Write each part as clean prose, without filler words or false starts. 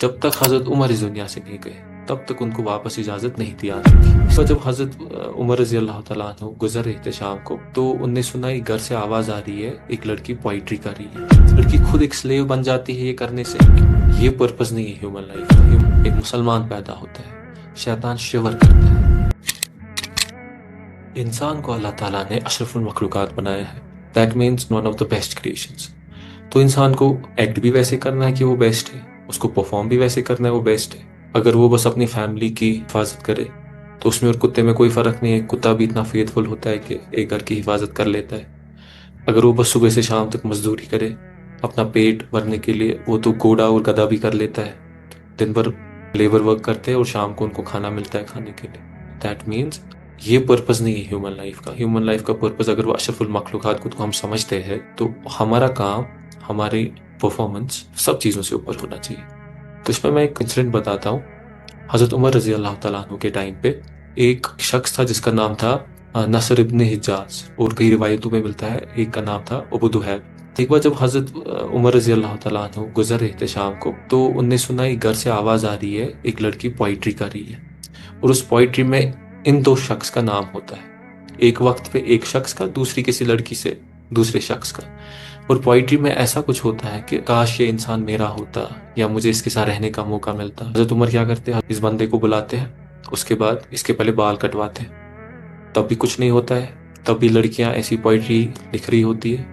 जब तक हज़रत उमर इस दुनिया से नहीं गए तब तक उनको वापस इजाज़त नहीं दी आने की। तो जब हज़रत उमर रज़ी अल्लाह तआला अन्हु गुज़र रहे थे शाम को, तो उनने सुना एक घर से आवाज़ आ रही है, एक लड़की पोइट्री कर रही है। लड़की खुद एक स्लेव बन जाती है ये करने से। ये पर्पस नहीं है ह्यूमन लाइफ का। एक मुसलमान पैदा होता है, शैतान शिवर करता है। इंसान को अल्लाह ताला ने अशरफुल मखलूकात बनाया है। That means one of the best creations. तो इंसान को एक्ट भी वैसे करना है कि वो बेस्ट है, उसको परफॉर्म भी वैसे करना है वो बेस्ट है। अगर वो बस अपनी फैमिली की हिफाजत करे तो उसमें और कुत्ते में कोई फ़र्क नहीं है। कुत्ता भी इतना फेथफुल होता है कि एक घर की हिफाजत कर लेता है। अगर वो बस सुबह से शाम तक मजदूरी करे अपना पेट भरने के लिए, वो तो घोड़ा और गधा भी कर लेता है। दिन भर लेबर वर्क करते हैं और शाम को उनको खाना मिलता है खाने के लिए। दैट मीन्स ये पर्पस नहीं है ह्यूमन लाइफ का। ह्यूमन लाइफ का पर्पस अगर वो अशरफुल मखलूकात को तो हम समझते हैं, तो हमारा काम, हमारी परफॉर्मेंस सब चीज़ों से ऊपर होना चाहिए। तो इसमें मैं एक इंसिडेंट बताता हूँ। हज़रत उमर रज़ी अल्लाह तआला अन्हु के टाइम पे एक शख्स था जिसका नाम था नसर इब्न हिज्जाज, और कई रिवायतों में मिलता है एक का नाम था अबू दुहैब। एक बार जब हज़रत उमर रज़ी अल्लाह तआला अन्हु गुज़र रहे थे शाम को, तो उनने सुना एक घर से आवाज़ आ रही है, एक लड़की पोइट्री कर रही है, और उस पोइट्री में इन दो शख्स का नाम होता है। एक वक्त पे एक शख्स का, दूसरी किसी लड़की से दूसरे शख्स का। और पोइट्री में ऐसा कुछ होता है कि काश ये इंसान मेरा होता या मुझे इसके साथ रहने का मौका मिलता। हज़रत उमर क्या करते हैं, इस बंदे को बुलाते हैं, उसके बाद इसके पहले बाल कटवाते हैं, तब भी कुछ नहीं होता है। तब भी लड़कियां ऐसी पोइट्री लिख रही होती है।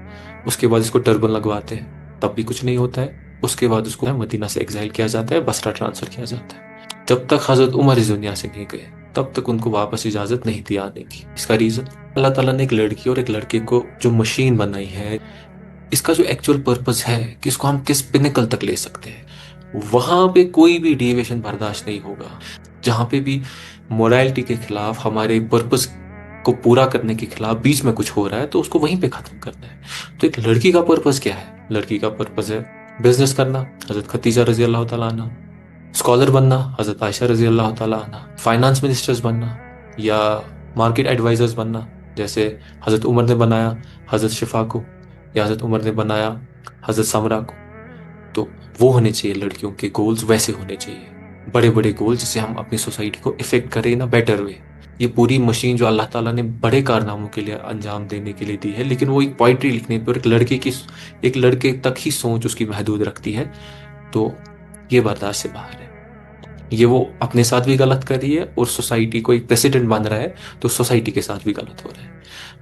उसके बाद इसको टर्बन लगवाते हैं, तब भी कुछ नहीं होता है। उसके बाद उसको मदीना से एग्जाइल किया जाता है, बसरा ट्रांसफर किया जाता है। जब तक हज़रत उमर इस दुनिया से नहीं गए तब तक उनको वापस इजाज़त नहीं दी आने की। इसका रीज़न, अल्लाह ताला ने एक लड़की और एक लड़के को जो मशीन बनाई है, इसका जो एक्चुअल पर्पस है कि इसको हम किस पिनिकल तक ले सकते हैं, वहां पे कोई भी डेविएशन बर्दाश्त नहीं होगा। जहां पे भी मोरालिटी के खिलाफ, हमारे पर्पस को पूरा करने के खिलाफ बीच में कुछ हो रहा है, तो उसको वहीं पे खत्म करना है। तो एक लड़की का पर्पस क्या है? लड़की का पर्पस है बिजनेस करना, हजरत खदीजा रजी अल्लाह तआला अन्हा। स्कॉलर बनना, हजरत आयशा रजी अल्लाह तआला अन्हा। फाइनेंस मिनिस्टर्स बनना या मार्केट एडवाइजर्स बनना, जैसे हजरत उमर ने बनाया हजरत शिफा को, या हजरत उमर ने बनाया हजरत समरा को। तो वो होने चाहिए लड़कियों के गोल्स, वैसे होने चाहिए बड़े बड़े गोल, जिससे हम अपनी सोसाइटी को इफेक्ट करें ना बेटर वे। ये पूरी मशीन जो अल्लाह ताला ने बड़े कारनामों के लिए अंजाम देने के लिए दी है, लेकिन वो एक पोइट्री लिखने पर एक लड़के तक ही सोच उसकी महदूद रखती है, तो ये बर्दाश्त से बाहर है। ये वो अपने साथ भी गलत कर रही है और सोसाइटी को एक प्रेसिडेंट बन रहा है, तो सोसाइटी के साथ भी गलत हो रहा है।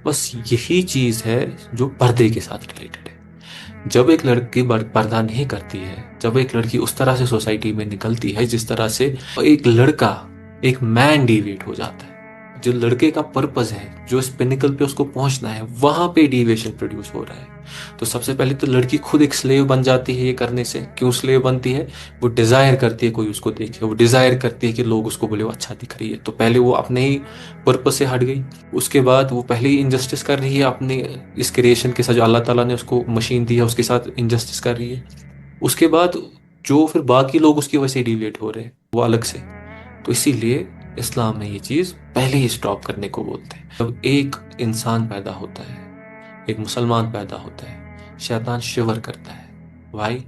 बस यही चीज़ है जो पर्दे के साथ रिलेटेड है। जब एक लड़की पर्दा नहीं करती है, जब एक लड़की उस तरह से सोसाइटी में निकलती है जिस तरह से एक लड़का, एक मैन डिविएट हो जाता है, जो लड़के का पर्पस है, जो इस पिनिकल पे उसको पहुंचना है, वहां पे डिविएशन प्रोड्यूस हो रहा है। तो सबसे पहले तो लड़की खुद एक स्लेव बन जाती है ये करने से। क्यों स्लेव बनती है? वो डिजायर करती है कोई उसको देखे, वो डिजायर करती है कि लोग उसको बोले वो अच्छा दिख रही है। तो पहले वो अपने ही पर्पस से हट गई। उसके बाद वो पहले ही इंजस्टिस कर रही है अपने इस क्रिएशन के साथ, जो अल्लाह ताला ने उसको मशीन दी है उसके साथ इंजस्टिस कर रही है। उसके बाद जो फिर बाकी लोग उसकी वजह से डिविएट हो रहे हैं वो अलग से। तो इसीलिए इस्लाम में ये चीज़ पहले ही स्टॉप करने को बोलते हैं। जब एक इंसान पैदा होता है, एक मुसलमान पैदा होता है, शैतान शिवर करता है। वाई?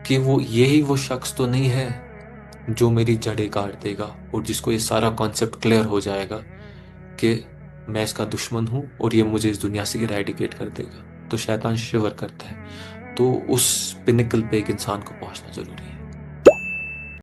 कि वो यही वो शख्स तो नहीं है जो मेरी जड़ें काट देगा और जिसको ये सारा कॉन्सेप्ट क्लियर हो जाएगा कि मैं इसका दुश्मन हूँ और ये मुझे इस दुनिया से इरेडिकेट कर देगा। तो शैतान शिवर करता है। तो उस पिनिकल पे एक इंसान को पहुंचना जरूरी है।